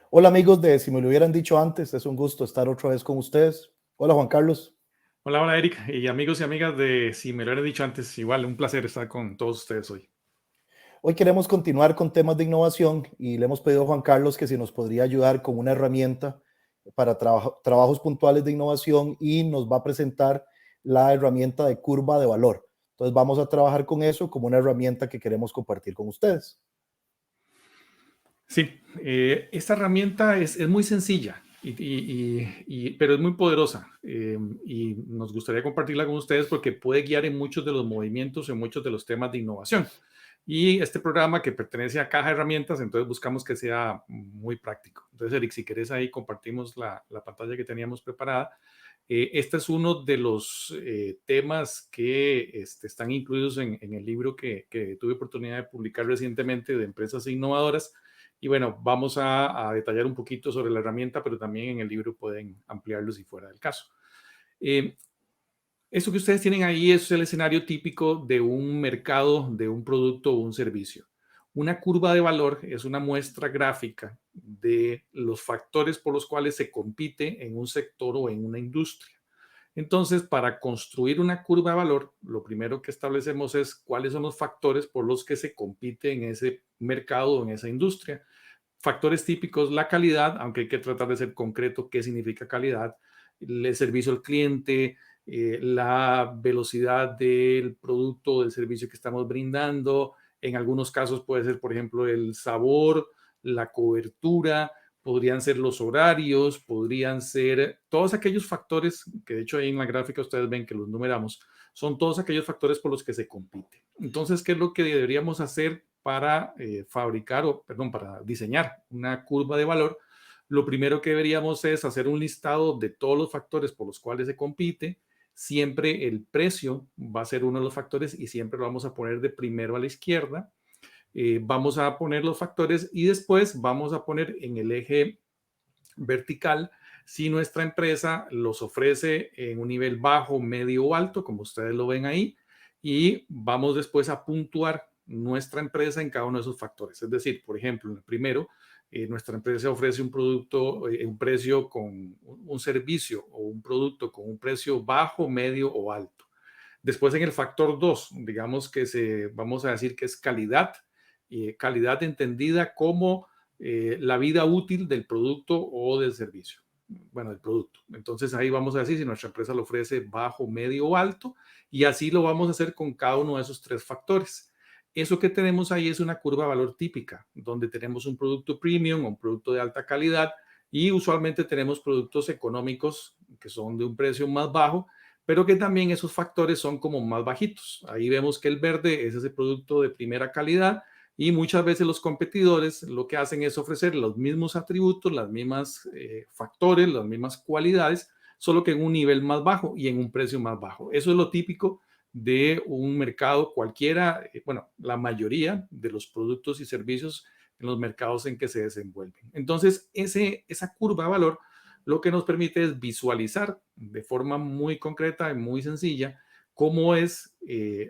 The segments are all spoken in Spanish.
Hola amigos de Si me lo hubieran dicho antes, es un gusto estar otra vez con ustedes. Hola Juan Carlos. Hola, hola Eric y amigos y amigas de Si me lo hubieran dicho antes, igual un placer estar con todos ustedes hoy. Hoy queremos continuar con temas de innovación y le hemos pedido a Juan Carlos que si nos podría ayudar con una herramienta para trabajos puntuales de innovación y nos va a presentar la herramienta de curva de valor. Entonces vamos a trabajar con eso como una herramienta que queremos compartir con ustedes. Sí, esta herramienta es muy sencilla, pero es muy poderosa y nos gustaría compartirla con ustedes porque puede guiar en muchos de los movimientos, en muchos de los temas de innovación. Y este programa que pertenece a Caja de Herramientas, entonces buscamos que sea muy práctico. Entonces, Eric, si querés ahí compartimos la pantalla que teníamos preparada. Este es uno de los temas que están incluidos en el libro que tuve oportunidad de publicar recientemente de empresas innovadoras. Y bueno, vamos a detallar un poquito sobre la herramienta, pero también en el libro pueden ampliarlo si fuera el caso. Eh, Eso que ustedes tienen ahí es el escenario típico de un mercado, de un producto o un servicio. Una curva de valor es una muestra gráfica de los factores por los cuales se compite en un sector o en una industria. Entonces, para construir una curva de valor, lo primero que establecemos es cuáles son los factores por los que se compite en ese mercado o en esa industria. Factores típicos, la calidad, aunque hay que tratar de ser concreto qué significa calidad, el servicio al cliente, la velocidad del producto o del servicio que estamos brindando. En algunos casos puede ser, por ejemplo, el sabor, la cobertura, podrían ser los horarios, podrían ser todos aquellos factores que de hecho ahí en la gráfica ustedes ven que los numeramos, son todos aquellos factores por los que se compite. Entonces, ¿qué es lo que deberíamos hacer para fabricar o, perdón, para diseñar una curva de valor? Lo primero que deberíamos es hacer un listado de todos los factores por los cuales se compite. Siempre el precio va a ser uno de los factores y siempre lo vamos a poner de primero a la izquierda. Vamos a poner los factores y después vamos a poner en el eje vertical si nuestra empresa los ofrece en un nivel bajo, medio o alto, como ustedes lo ven ahí, y vamos después a puntuar nuestra empresa en cada uno de esos factores. Es decir, por ejemplo, en el primero, nuestra empresa ofrece un producto, un precio con un servicio o un producto con un precio bajo, medio o alto. Después en el factor 2, digamos que vamos a decir que es calidad, calidad entendida como la vida útil del producto o del servicio. Bueno, del producto. Entonces ahí vamos a decir si nuestra empresa lo ofrece bajo, medio o alto, y así lo vamos a hacer con cada uno de esos tres factores. Eso que tenemos ahí es una curva de valor típica, donde tenemos un producto premium, un producto de alta calidad, y usualmente tenemos productos económicos que son de un precio más bajo, pero que también esos factores son como más bajitos. Ahí vemos que el verde es ese producto de primera calidad y muchas veces los competidores lo que hacen es ofrecer los mismos atributos, las mismas factores, las mismas cualidades, solo que en un nivel más bajo y en un precio más bajo. Eso es lo típico de un mercado cualquiera, bueno, la mayoría de los productos y servicios en los mercados en que se desenvuelven. Entonces, esa curva de valor lo que nos permite es visualizar de forma muy concreta y muy sencilla cómo es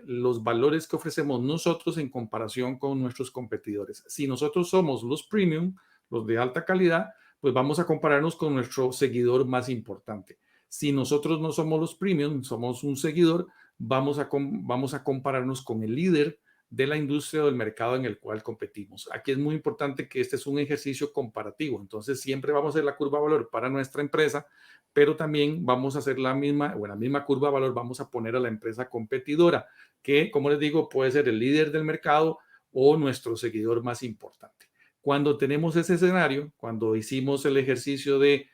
los valores que ofrecemos nosotros en comparación con nuestros competidores. Si nosotros somos los premium, los de alta calidad, pues vamos a compararnos con nuestro seguidor más importante. Si nosotros no somos los premium, somos un seguidor, vamos a compararnos con el líder de la industria o del mercado en el cual competimos. Aquí es muy importante que este es un ejercicio comparativo, entonces siempre vamos a hacer la curva de valor para nuestra empresa, pero también vamos a hacer la misma, o en la misma curva de valor vamos a poner a la empresa competidora, que como les digo puede ser el líder del mercado o nuestro seguidor más importante. Cuando tenemos ese escenario, cuando hicimos el ejercicio de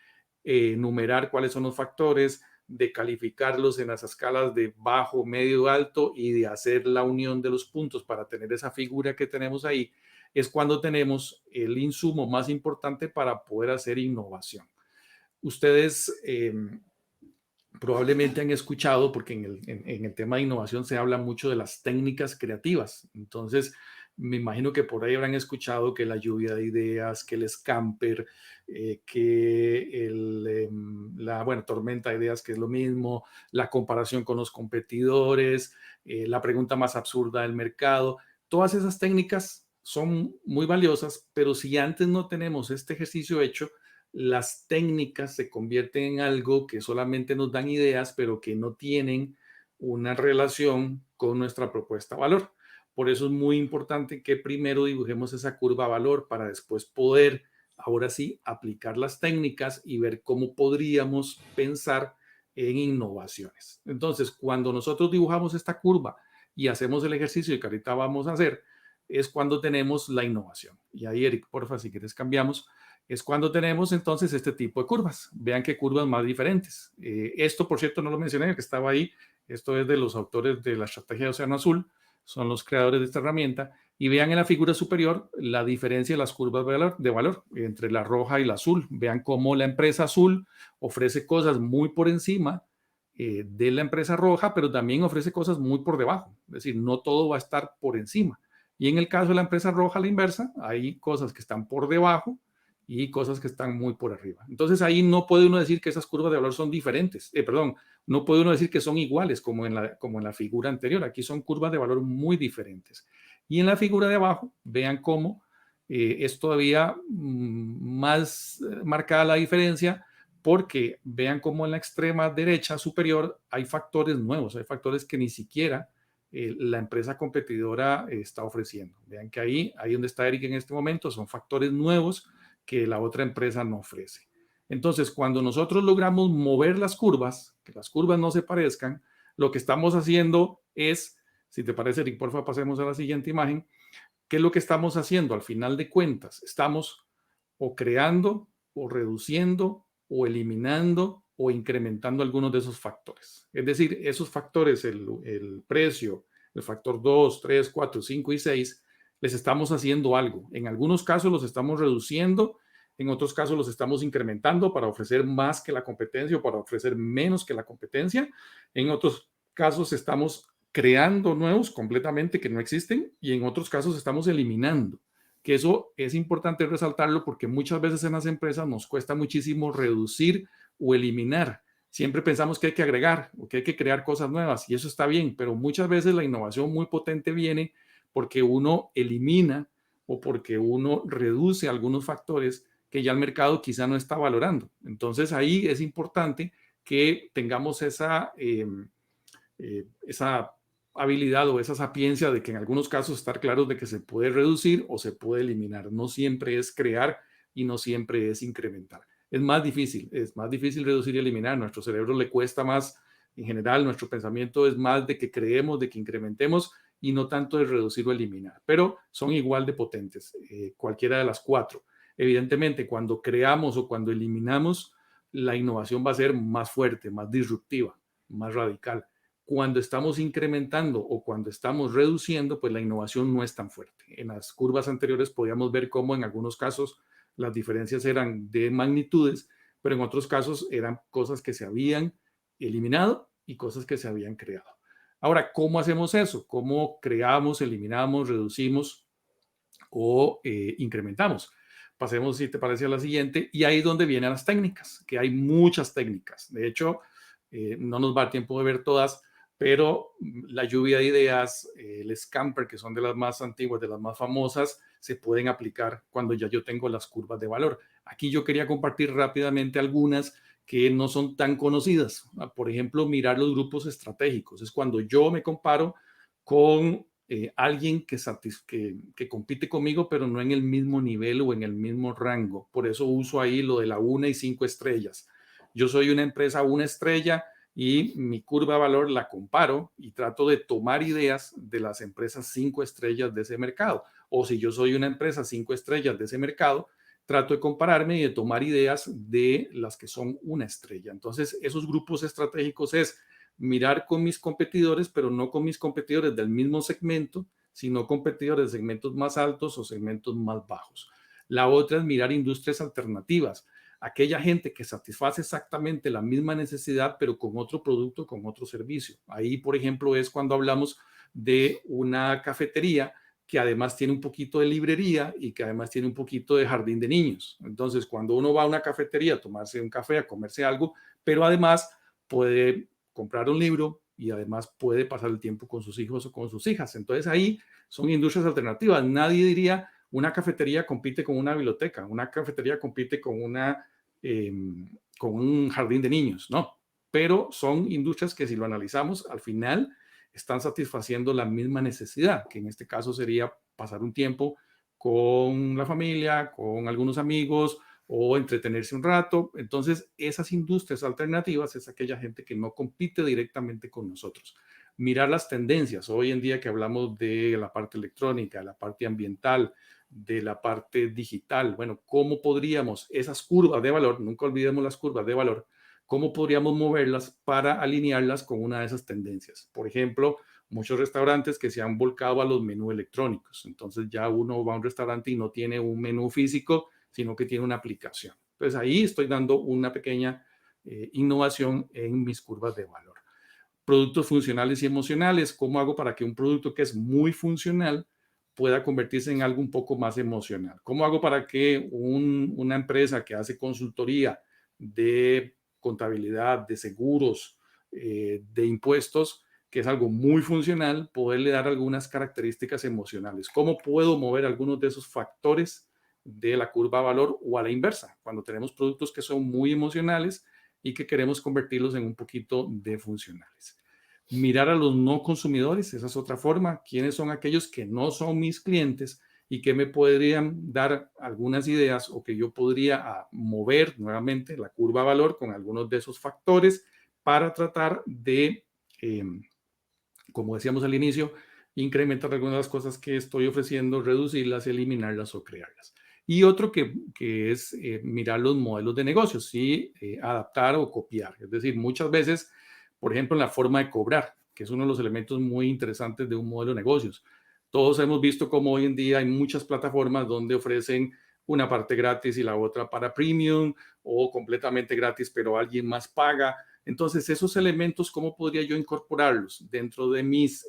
numerar cuáles son los factores, de calificarlos en las escalas de bajo, medio, alto y de hacer la unión de los puntos para tener esa figura que tenemos ahí, es cuando tenemos el insumo más importante para poder hacer innovación. Ustedes probablemente han escuchado, porque en el tema de innovación se habla mucho de las técnicas creativas. Entonces, me imagino que por ahí habrán escuchado que la lluvia de ideas, que el scamper, que la bueno, tormenta de ideas, que es lo mismo, la comparación con los competidores, la pregunta más absurda del mercado. Todas esas técnicas son muy valiosas, pero si antes no tenemos este ejercicio hecho, las técnicas se convierten en algo que solamente nos dan ideas, pero que no tienen una relación con nuestra propuesta de valor. Por eso es muy importante que primero dibujemos esa curva de valor para después poder, ahora sí, aplicar las técnicas y ver cómo podríamos pensar en innovaciones. Entonces, cuando nosotros dibujamos esta curva y hacemos el ejercicio que ahorita vamos a hacer, es cuando tenemos la innovación. Y ahí, Eric, porfa, si quieres cambiamos. Es cuando tenemos entonces este tipo de curvas. Vean qué curvas más diferentes. Esto, por cierto, no lo mencioné, que estaba ahí. Esto es de los autores de la estrategia de Océano Azul. Son los creadores de esta herramienta. Y vean en la figura superior la diferencia de las curvas de valor entre la roja y la azul. Vean cómo la empresa azul ofrece cosas muy por encima de la empresa roja, pero también ofrece cosas muy por debajo. Es decir, no todo va a estar por encima. Y en el caso de la empresa roja, a la inversa, hay cosas que están por debajo y cosas que están muy por arriba. Entonces ahí no puede uno decir que esas curvas de valor son diferentes. Perdón, no puede uno decir que son iguales como en la figura anterior. Aquí son curvas de valor muy diferentes. Y en la figura de abajo, vean cómo es todavía más marcada la diferencia, porque vean cómo en la extrema derecha superior hay factores nuevos, hay factores que ni siquiera la empresa competidora está ofreciendo. Vean que ahí donde está Eric en este momento, son factores nuevos que la otra empresa no ofrece. Entonces, cuando nosotros logramos mover las curvas, que las curvas no se parezcan, lo que estamos haciendo es, si te parece, Eric, porfa, pasemos a la siguiente imagen. ¿Qué es lo que estamos haciendo? Al final de cuentas, estamos o creando, o reduciendo, o eliminando, o incrementando algunos de esos factores. Es decir, esos factores, el precio, el factor 2, 3, 4, 5 y 6, les estamos haciendo algo. En algunos casos los estamos reduciendo, en otros casos los estamos incrementando para ofrecer más que la competencia o para ofrecer menos que la competencia. En otros casos estamos creando nuevos completamente que no existen y en otros casos estamos eliminando. Que eso es importante resaltarlo porque muchas veces en las empresas nos cuesta muchísimo reducir o eliminar. Siempre pensamos que hay que agregar o que hay que crear cosas nuevas y eso está bien, pero muchas veces la innovación muy potente viene porque uno elimina o porque uno reduce algunos factores que ya el mercado quizá no está valorando. Entonces ahí es importante que tengamos esa habilidad o esa sapiencia de que en algunos casos estar claros de que se puede reducir o se puede eliminar. No siempre es crear y no siempre es incrementar. Es más difícil reducir y eliminar. Nuestro cerebro le cuesta más, en general, nuestro pensamiento es más de que creemos, de que incrementemos y no tanto de reducir o eliminar, pero son igual de potentes, cualquiera de las cuatro. Evidentemente, cuando creamos o cuando eliminamos, la innovación va a ser más fuerte, más disruptiva, más radical. Cuando estamos incrementando o cuando estamos reduciendo, pues la innovación no es tan fuerte. En las curvas anteriores podíamos ver cómo en algunos casos las diferencias eran de magnitudes, pero en otros casos eran cosas que se habían eliminado y cosas que se habían creado. Ahora, ¿cómo hacemos eso? ¿Cómo creamos, eliminamos, reducimos o incrementamos? Pasemos, si te parece, a la siguiente. Y ahí es donde vienen las técnicas, que hay muchas técnicas. De hecho, no nos va a dar tiempo de ver todas, pero la lluvia de ideas, el Scamper, que son de las más antiguas, de las más famosas, se pueden aplicar cuando ya yo tengo las curvas de valor. Aquí yo quería compartir rápidamente algunas que no son tan conocidas. Por ejemplo, mirar los grupos estratégicos. Es cuando yo me comparo con alguien que compite conmigo, pero no en el mismo nivel o en el mismo rango. Por eso uso ahí lo de la 1 y 5 estrellas. Yo soy una empresa 1 estrella y mi curva de valor la comparo y trato de tomar ideas de las empresas 5 estrellas de ese mercado. O si yo soy una empresa 5 estrellas de ese mercado, trato de compararme y de tomar ideas de las que son 1 estrella. Entonces, esos grupos estratégicos es mirar con mis competidores, pero no con mis competidores del mismo segmento, sino competidores de segmentos más altos o segmentos más bajos. La otra es mirar industrias alternativas, aquella gente que satisface exactamente la misma necesidad, pero con otro producto, con otro servicio. Ahí, por ejemplo, es cuando hablamos de una cafetería que además tiene un poquito de librería y que además tiene un poquito de jardín de niños. Entonces, cuando uno va a una cafetería a tomarse un café, a comerse algo, pero además puede comprar un libro, y además puede pasar el tiempo con sus hijos o con sus hijas. Entonces ahí son industrias alternativas. Nadie diría una cafetería compite con una biblioteca, una cafetería compite con un jardín de niños, no. Pero son industrias que si lo analizamos, al final están satisfaciendo la misma necesidad, que en este caso sería pasar un tiempo con la familia, con algunos amigos o entretenerse un rato. Entonces, esas industrias alternativas es aquella gente que no compite directamente con nosotros. Mirar las tendencias. Hoy en día que hablamos de la parte electrónica, de la parte ambiental, de la parte digital, bueno, ¿cómo podríamos esas curvas de valor, nunca olvidemos las curvas de valor, cómo podríamos moverlas para alinearlas con una de esas tendencias? Por ejemplo, muchos restaurantes que se han volcado a los menús electrónicos. Entonces ya uno va a un restaurante y no tiene un menú físico, sino que tiene una aplicación. Entonces ahí estoy dando una pequeña innovación en mis curvas de valor. Productos funcionales y emocionales. ¿Cómo hago para que un producto que es muy funcional pueda convertirse en algo un poco más emocional? ¿Cómo hago para que una empresa que hace consultoría de contabilidad, de seguros, de impuestos, que es algo muy funcional, poderle dar algunas características emocionales? ¿Cómo puedo mover algunos de esos factores de la curva de valor o a la inversa, cuando tenemos productos que son muy emocionales y que queremos convertirlos en un poquito de funcionales? Mirar a los no consumidores, esa es otra forma. ¿Quiénes son aquellos que no son mis clientes y que me podrían dar algunas ideas o que yo podría mover nuevamente la curva de valor con algunos de esos factores para tratar de, como decíamos al inicio, incrementar algunas de las cosas que estoy ofreciendo, reducirlas, eliminarlas o crearlas? Y otro que es mirar los modelos de negocios, ¿sí? Adaptar o copiar. Es decir, muchas veces, por ejemplo, en la forma de cobrar, que es uno de los elementos muy interesantes de un modelo de negocios. Todos hemos visto cómo hoy en día hay muchas plataformas donde ofrecen una parte gratis y la otra para premium, o completamente gratis, pero alguien más paga. Entonces, esos elementos, ¿cómo podría yo incorporarlos dentro de mis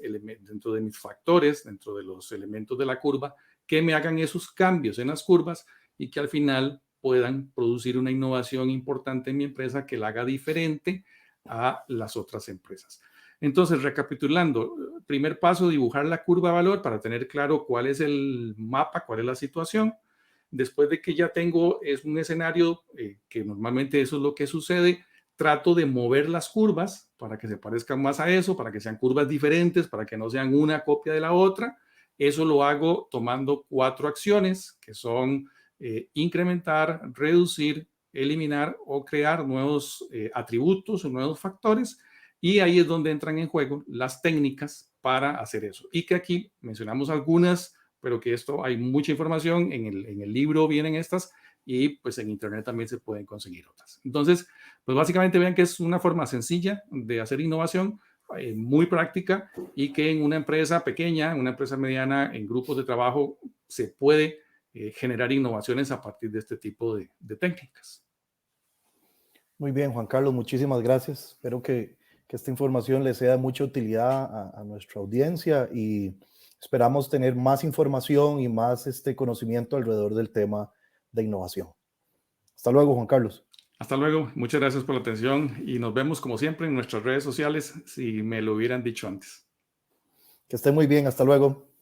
factores, dentro de los elementos de la curva, que me hagan esos cambios en las curvas y que al final puedan producir una innovación importante en mi empresa que la haga diferente a las otras empresas? Entonces, recapitulando, primer paso, dibujar la curva de valor para tener claro cuál es el mapa, cuál es la situación. Después de que ya tengo un escenario, que normalmente eso es lo que sucede, trato de mover las curvas para que se parezcan más a eso, para que sean curvas diferentes, para que no sean una copia de la otra. Eso lo hago tomando 4 acciones, que son incrementar, reducir, eliminar o crear nuevos atributos o nuevos factores. Y ahí es donde entran en juego las técnicas para hacer eso. Y que aquí mencionamos algunas, pero que esto hay mucha información, en el libro vienen estas, y pues en internet también se pueden conseguir otras. Entonces, pues básicamente vean que es una forma sencilla de hacer innovación, muy práctica, y que en una empresa pequeña, en una empresa mediana, en grupos de trabajo, se puede generar innovaciones a partir de este tipo de técnicas. Muy bien, Juan Carlos, muchísimas gracias. Espero que esta información le sea de mucha utilidad a nuestra audiencia, y esperamos tener más información y más conocimiento alrededor del tema de innovación. Hasta luego, Juan Carlos. Hasta luego, muchas gracias por la atención y nos vemos como siempre en nuestras redes sociales, si me lo hubieran dicho antes. Que esté muy bien, hasta luego.